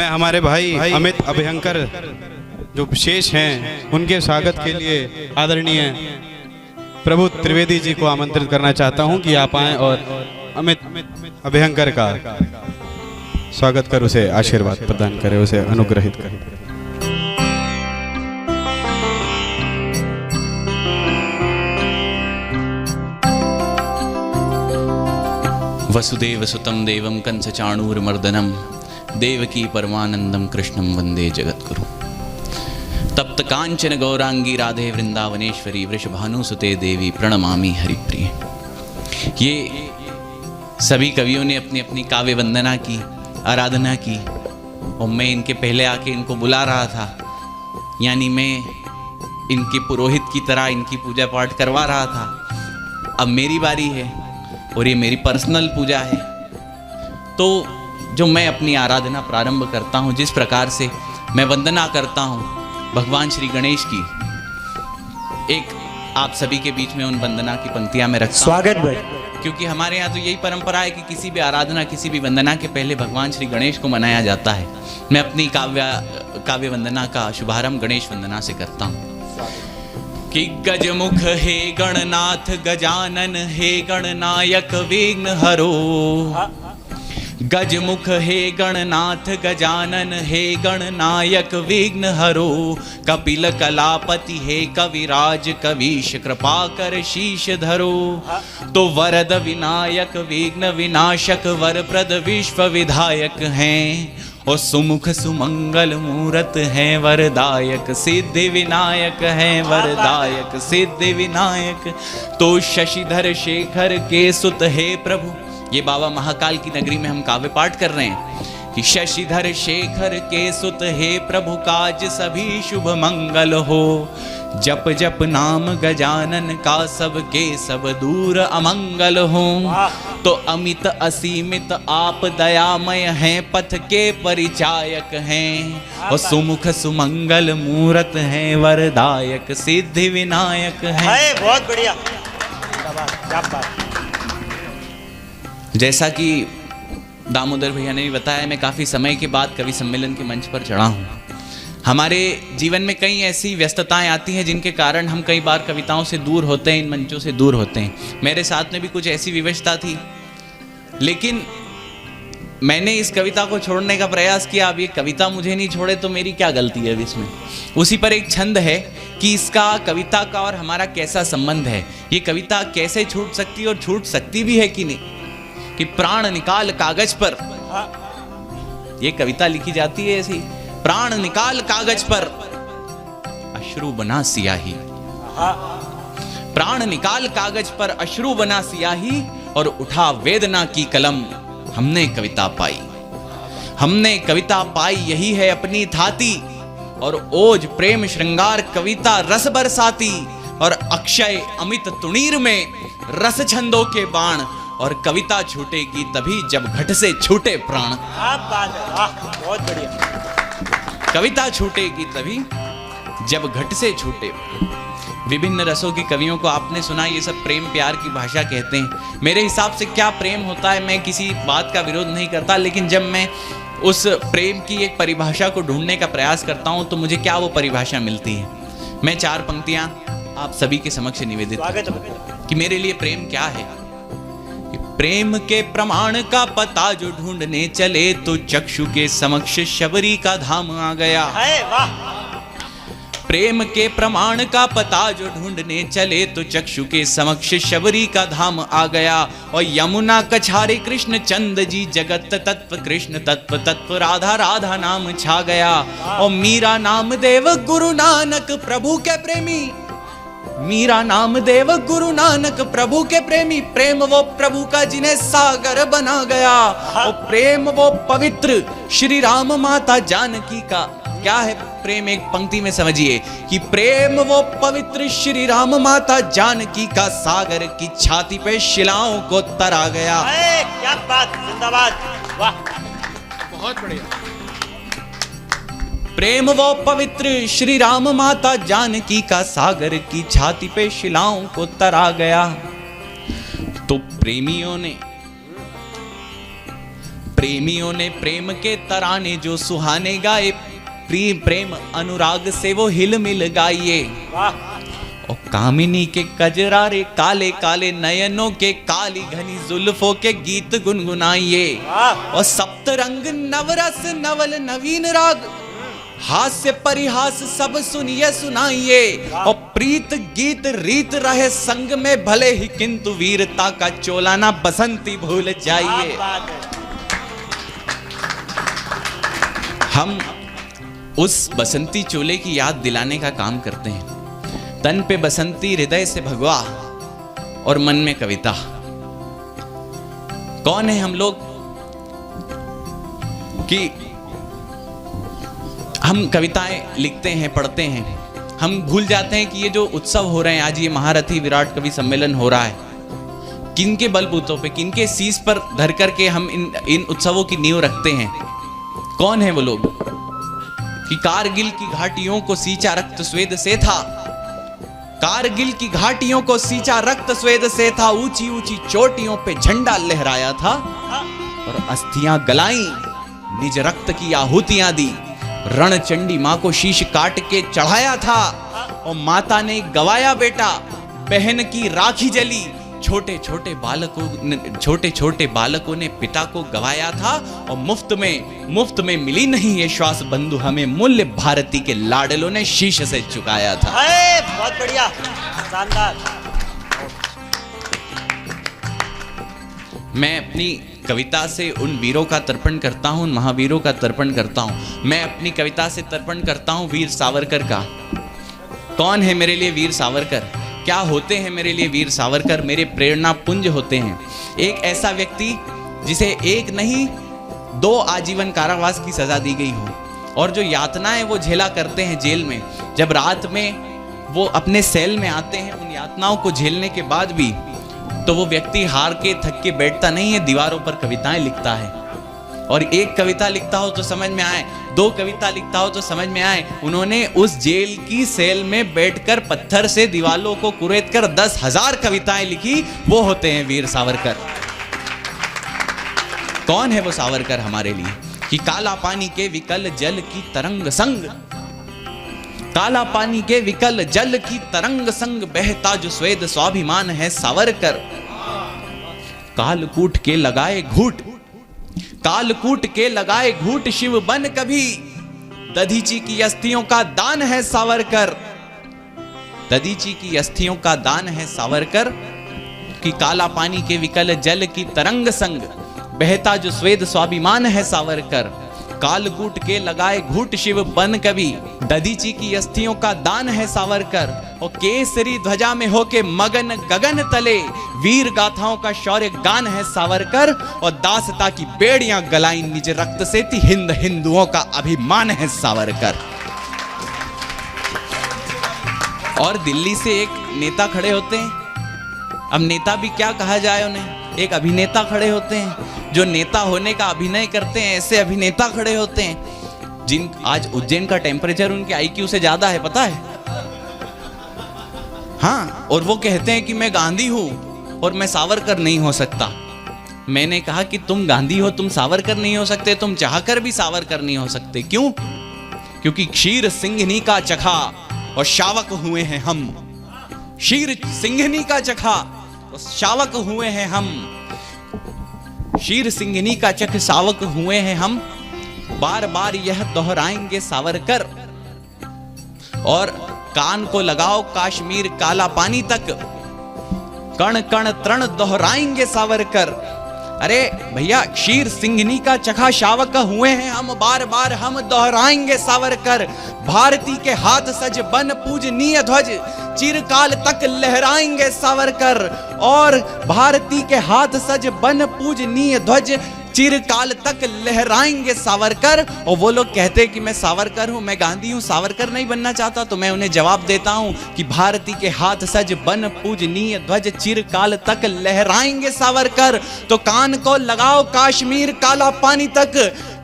मैं हमारे भाई अमित अभयंकर जो विशेष हैं उनके स्वागत के लिए आदरणीय प्रभु त्रिवेदी जी को आमंत्रित करना चाहता हूं कि आप आएं और अमित अभयंकर का स्वागत कर उसे आशीर्वाद प्रदान करें, उसे अनुग्रहित करें। वसुदेव सुतं देवं कंसचाणूरमर्दनं देवकी परमानंदं कृष्णं वंदे जगद्गुरु। तप्त कांचन गौरांगी राधे वृंदावनेश्वरी वृषभानुसुते देवी प्रणमामि हरिप्रिय। ये सभी कवियों ने अपनी अपनी काव्य वंदना की, आराधना की और मैं इनके पहले आके इनको बुला रहा था, यानी मैं इनके पुरोहित की तरह इनकी पूजा पाठ करवा रहा था। अब मेरी बारी है और ये मेरी पर्सनल पूजा है, तो जो मैं अपनी आराधना प्रारंभ करता हूँ, जिस प्रकार से मैं वंदना करता हूँ भगवान श्री गणेश की, एक आप सभी के बीच में उन वंदना की पंक्तियाँ में रखता हूँ। स्वागत भाई। क्योंकि हमारे यहाँ तो यही परंपरा है कि किसी भी आराधना, किसी भी वंदना के पहले भगवान श्री गणेश को मनाया जाता है। मैं अपनी काव्य वंदना का शुभारंभ गणेश वंदना से करता हूँ कि गजमुख हे गणनाथ गजानन हे गणनायक विघ्न हरो। गजमुख हे गणनाथ गजानन हे गणनायक विघ्न हरो। कपिल कलापति हे कविराज कवीश कृपा कर शीश धरो। तो वरद विनायक विघ्न विनाशक वरप्रद विश्व विधायक हैं और सुमुख सुमंगल मूरत है वरदायक। सिद्धि विनायक है वरदायक सिद्धि विनायक। तो शशिधर शेखर के सुत हे प्रभु, ये बाबा महाकाल की नगरी में हम काव्य पाठ कर रहे हैं कि शशिधर शेखर के सुत हे प्रभु काज सभी शुभ मंगल हो। जप जप नाम गजानन का सबके सब दूर अमंगल हो। तो अमित असीमित आप दयामय हैं पथ के परिचायक हैं और सुमुख सुमंगल मूरत हैं वरदायक सिद्धि विनायक हैं। बहुत बढ़िया। जैसा कि दामोदर भैया ने भी बताया, मैं काफ़ी समय के बाद कवि सम्मेलन के मंच पर चढ़ा हूँ। हमारे जीवन में कई ऐसी व्यस्तताएं आती हैं जिनके कारण हम कई बार कविताओं से दूर होते हैं, इन मंचों से दूर होते हैं। मेरे साथ में भी कुछ ऐसी विवशता थी, लेकिन मैंने इस कविता को छोड़ने का प्रयास किया। अब ये कविता मुझे नहीं छोड़े तो मेरी क्या गलती है इसमें। उसी पर एक छंद है कि इसका कविता का और हमारा कैसा संबंध है, ये कविता कैसे छूट सकती और छूट सकती भी है कि नहीं। कि प्राण निकाल कागज पर, ये कविता लिखी जाती है ऐसी, प्राण निकाल कागज पर अश्रु बना सियाही। प्राण निकाल कागज पर अश्रु बना सियाही और उठा वेदना की कलम, हमने कविता पाई। हमने कविता पाई यही है अपनी थाती और ओज प्रेम श्रृंगार कविता रस बरसाती। और अक्षय अमित तुणीर में रस छंदों के बाण और कविता छूटेगी तभी जब घट से छूटे प्राण। बहुत बढ़िया। कविता छूटेगी तभी जब घट से छूटे। विभिन्न रसों की कवियों को आपने सुना, ये सब प्रेम प्यार की भाषा कहते हैं। मेरे हिसाब से क्या प्रेम होता है, मैं किसी बात का विरोध नहीं करता, लेकिन जब मैं उस प्रेम की एक परिभाषा को ढूंढने का प्रयास करता हूं तो मुझे क्या वो परिभाषा मिलती है। मैं 4 पंक्तियां आप सभी के समक्ष निवेदित करता हूं कि मेरे लिए प्रेम क्या है। प्रेम के प्रमाण का पता जो ढूंढने चले तो चक्षु के समक्ष शबरी का धाम आ गया। प्रेम के प्रमाण का पता जो ढूंढने चले तो चक्षु के समक्ष शबरी का धाम आ गया। और यमुना कछारे कृष्ण चंद जी जगत तत्व कृष्ण तत्व तत्व राधा राधा नाम छा गया। और मीरा नाम देव गुरु नानक प्रभु के प्रेमी, मीरा नाम देव गुरु नानक प्रभु के प्रेमी। प्रेम वो प्रभु का जिन्हें सागर बना गया। और प्रेम वो पवित्र श्री राम माता जानकी का, क्या है प्रेम, एक पंक्ति में समझिए कि प्रेम वो पवित्र श्री राम माता जानकी का सागर की छाती पे शिलाओं को तरा गया। क्या बात, जिंदाबाद, वाह, बहुत बढ़िया। प्रेम वो पवित्र श्री राम माता जानकी का सागर की छाती पे शिलाओं को तरा गया। तो प्रेमियों ने प्रेम के तराने जो सुहाने गाए, प्रेम अनुराग से वो हिल मिल गाइए। वाह और कामिनी के कजरारे काले काले नयनों के काली घनी जुल्फों के गीत गुनगुनाइए। वाह और सप्तरंग नवरस नवल नवीन राग हास्य परिहास सब सुनिए सुनाइए। और प्रीत गीत रीत रहे संग में भले ही, किंतु वीरता का चोलाना बसंती भूल जाइए। क्या बात है। हम उस बसंती चोले की याद दिलाने का काम करते हैं। तन पे बसंती, हृदय से भगवा और मन में कविता। कौन है हम लोग कि हम कविताएं लिखते हैं, पढ़ते हैं, हम भूल जाते हैं कि ये जो उत्सव हो रहे हैं आज, ये महारथी विराट कवि सम्मेलन हो रहा है, किनके बलबूतों पे, किनके शीश पर धर करके हम इन उत्सवों की नींव रखते हैं। कौन है वो लोग कि कारगिल की घाटियों को सींचा रक्त स्वेद से था, कारगिल की घाटियों को सींचा रक्त स्वेद से था, ऊंची ऊंची चोटियों पे झंडा लहराया था और अस्थियां गलाई, निज रक्त की आहुतियां दी, रणचंडी मां को शीश काट के चढ़ाया था और माता ने गवाया बेटा, बहन की राखी जली, छोटे छोटे बालकों ने पिता को गवाया था और मुफ्त में मिली नहीं ये श्वास बंधु हमें, मूल्य भारती के लाडलों ने शीश से चुकाया था। अरे बहुत बढ़िया, शानदार। मैं अपनी कविता से उन वीरों का तर्पण करता हूं, उन महावीरों का तर्पण करता हूं। मैं अपनी कविता से तर्पण करता हूं वीर सावरकर का। कौन है मेरे लिए वीर सावरकर? क्या होते हैं मेरे लिए वीर सावरकर? मेरे प्रेरणा पुंज होते हैं। एक ऐसा व्यक्ति जिसे एक नहीं 2 आजीवन कारावास की सजा दी गई हो और जो यातनाएं वो झेला करते हैं जेल में, जब रात में वो अपने सेल में आते हैं, उन यातनाओं को झेलने के बाद भी तो वो व्यक्ति हार के थक के बैठता नहीं है, दीवारों पर कविताएं लिखता है। और एक कविता लिखता हो तो समझ में आए, 2 कविता लिखता हो तो समझ में आए। उन्होंने उस जेल की सेल में बैठकर पत्थर से दीवालों को कुरेद कर 10,000 कविताएं लिखी। वो होते हैं वीर सावरकर। कौन है वो सावरकर हमारे लिए कि काला पानी के विकल जल की तरंग संग, काला पानी के विकल जल की तरंग संग बहता जो स्वेद स्वाभिमान है सावरकर। कालकूट के लगाए घूट, कालकूट के लगाए घूट शिव बन कभी, दधीची की अस्थियों का दान है सावरकर। दधीची की अस्थियों का दान है सावरकर कि काला पानी के विकल जल की तरंग संग बहता जो स्वेद स्वाभिमान है सावरकर। कालकूट के लगाए घूट शिव बन कभी, दधीची की अस्थियों का दान है सावरकर। और केसरी ध्वजा में होके मगन गगन तले, वीर गाथाओं का शौर्य गान है सावरकर। और दासता की बेड़ियां गलाई निज रक्त से थी, हिंद हिंदुओं का अभिमान है सावरकर। और दिल्ली से एक नेता खड़े होते हैं, अब नेता भी क्या कहा जाए उन्हें, एक अभिनेता खड़े होते हैं जो नेता होने का अभिनय करते हैं। ऐसे अभिनेता खड़े होते हैं जिन आज उज्जैन का टेम्परेचर उनके IQ से ज्यादा है, पता है? हाँ, और वो कहते हैं कि मैं गांधी हूं और मैं सावरकर नहीं हो सकता। मैंने कहा कि तुम गांधी हो, तुम सावरकर नहीं हो सकते, तुम चाहकर भी सावरकर नहीं हो सकते। क्यों? क्योंकि क्षीर सिंघनी का चखा और शावक हुए हैं हम। क्षीर सिंघनी का चखा और शावक हुए हैं हम। क्षीर सिंघनी का चख सावक हुए हैं हम, बार बार यह दोहराएंगे सावरकर। और कान को लगाओ काश्मीर काला पानी तक, कण कण तृण दोहराएंगे सावरकर। अरे भैया, क्षीर सिंघनी का चखा शावक हुए हैं हम, बार बार हम दोहराएंगे सावरकर। भारती के हाथ सज बन पूजनीय ध्वज, चिरकाल तक लहराएंगे सावरकर। और भारती के हाथ सज बन पूजनीय ध्वज, चिरकाल तक लहराएंगे सावरकर। और वो लोग कहते हैं कि मैं सावरकर हूं, मैं गांधी हूं, सावरकर नहीं बनना चाहता। तो मैं उन्हें जवाब देता हूं कि भारती के हाथ सज बन पूजनीय ध्वज, चिरकाल तक लहराएंगे सावरकर। तो कान को लगाओ काश्मीर काला पानी तक,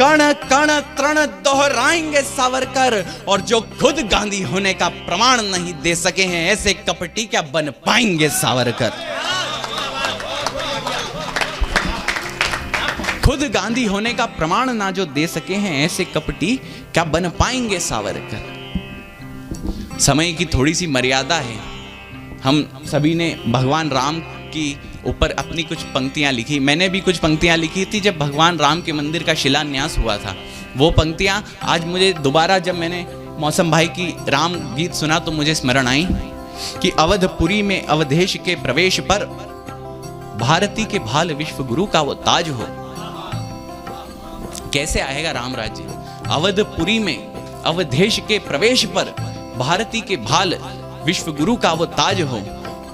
कण कण तृण दोहराएंगे सावरकर। और जो खुद गांधी होने का प्रमाण नहीं दे सके हैं, ऐसे कपटी क्या बन पाएंगे सावरकर। खुद गांधी होने का प्रमाण ना जो दे सके हैं, ऐसे कपटी क्या बन पाएंगे सावरकर। समय की थोड़ी सी मर्यादा है। हम सभी ने भगवान राम की ऊपर अपनी कुछ पंक्तियां लिखी। मैंने भी कुछ पंक्तियां लिखी थी जब भगवान राम के मंदिर का शिलान्यास हुआ था। वो पंक्तियां आज मुझे दोबारा, जब मैंने मौसम भाई की राम गीत सुना तो मुझे स्मरण आई कि अवधपुरी में अवधेश के प्रवेश पर भारती के भाल विश्व गुरु का वो ताज हो। कैसे आएगा राम राज्य? अवधपुरी में अवधेश के प्रवेश पर भारती के भाल विश्व गुरु का वो ताज हो।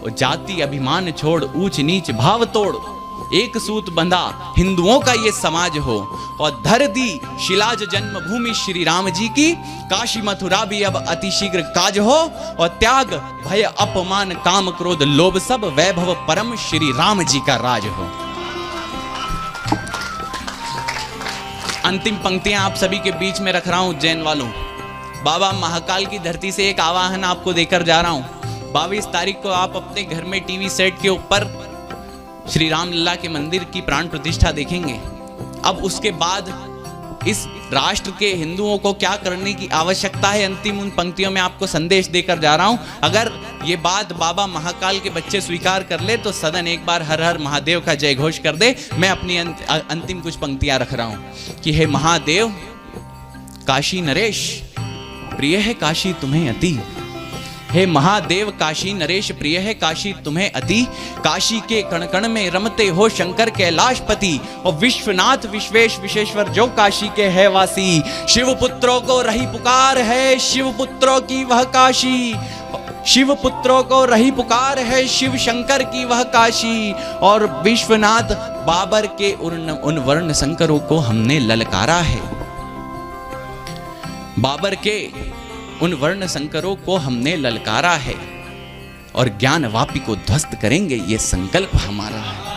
और जाति अभिमान छोड़ ऊंच नीच भाव तोड़, एक सूत बंधा हिंदुओं का ये समाज हो। और धर दी शिलाज जन्मभूमि श्री राम जी की, काशी मथुरा भी अब अतिशीघ्र काज हो। और त्याग भय अपमान काम क्रोध लोभ सब, वैभव परम श्री राम जी का राज हो। अंतिम पंक्तियां आप सभी के बीच में रख रहा हूं उज्जैन वालों। बाबा महाकाल की धरती से एक आवाहन आपको देकर जा रहा हूं। 22 तारीख को आप अपने घर में टीवी सेट के ऊपर श्री रामलला के मंदिर की प्राण प्रतिष्ठा देखेंगे। अब उसके बाद इस राष्ट्र के हिंदुओं को क्या करने की आवश्यकता है, अंतिम उन पंक्तियों में आपको संदेश देकर जा रहा हूं। अगर ये बात बाबा महाकाल के बच्चे स्वीकार कर ले तो सदन एक बार हर हर महादेव का जय घोष कर दे। मैं अपनी अंतिम कुछ पंक्तियां रख रहा हूं कि हे महादेव काशी नरेश प्रिय है काशी तुम्हें अति। हे महादेव काशी नरेश प्रिय है काशी तुम्हें अति। काशी के कण कण में रमते हो शंकर कैलाशपति। और विश्वनाथ विश्वेश विशेश्वर जो काशी के है वासी। शिव पुत्रों को रही पुकार है शिव पुत्रों की वह काशी। शिव पुत्रों को रही पुकार है शिव शंकर की वह काशी। और विश्वनाथ बाबर के उन वर्ण शंकरों को हमने ललकारा है। बाबर के उन वर्ण शंकरों को हमने ललकारा है। और ज्ञान वापी को ध्वस्त करेंगे, ये संकल्प हमारा है।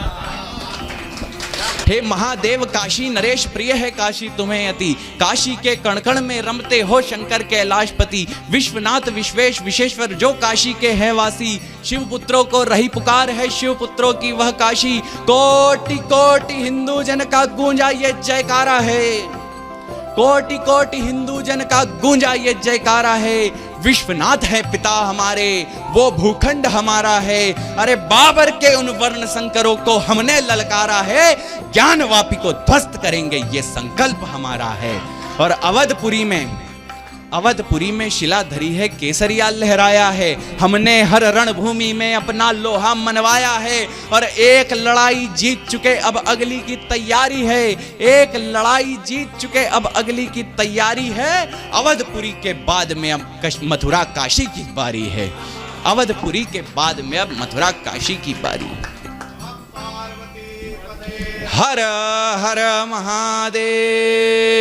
हे महादेव काशी नरेश प्रिय है काशी तुम्हें अति। काशी के कण कण में रमते हो शंकर कैलाशपति। विश्वनाथ विश्वेश विशेश्वर जो काशी के है वासी। शिव पुत्रों को रही पुकार है शिव पुत्रों की वह काशी। कोटि कोटि हिंदू जन का गूंजा ये जयकारा है। कोटि कोटि हिंदू जन का गूंजा ये जयकारा है। विश्वनाथ है पिता हमारे, वो भूखंड हमारा है। अरे बाबर के उन वर्ण शंकरों को हमने ललकारा है। ज्ञान वापी को ध्वस्त करेंगे, ये संकल्प हमारा है। और अवधपुरी में शिला धरी है, केसरिया लहराया है। हमने हर रणभूमि में अपना लोहा मनवाया है। और एक लड़ाई जीत चुके अब अगली की तैयारी है। एक लड़ाई जीत चुके अब अगली की तैयारी है। अवधपुरी के बाद में अब मथुरा काशी की बारी है। अवधपुरी के बाद में अब मथुरा काशी की बारी। हर हर महादेव।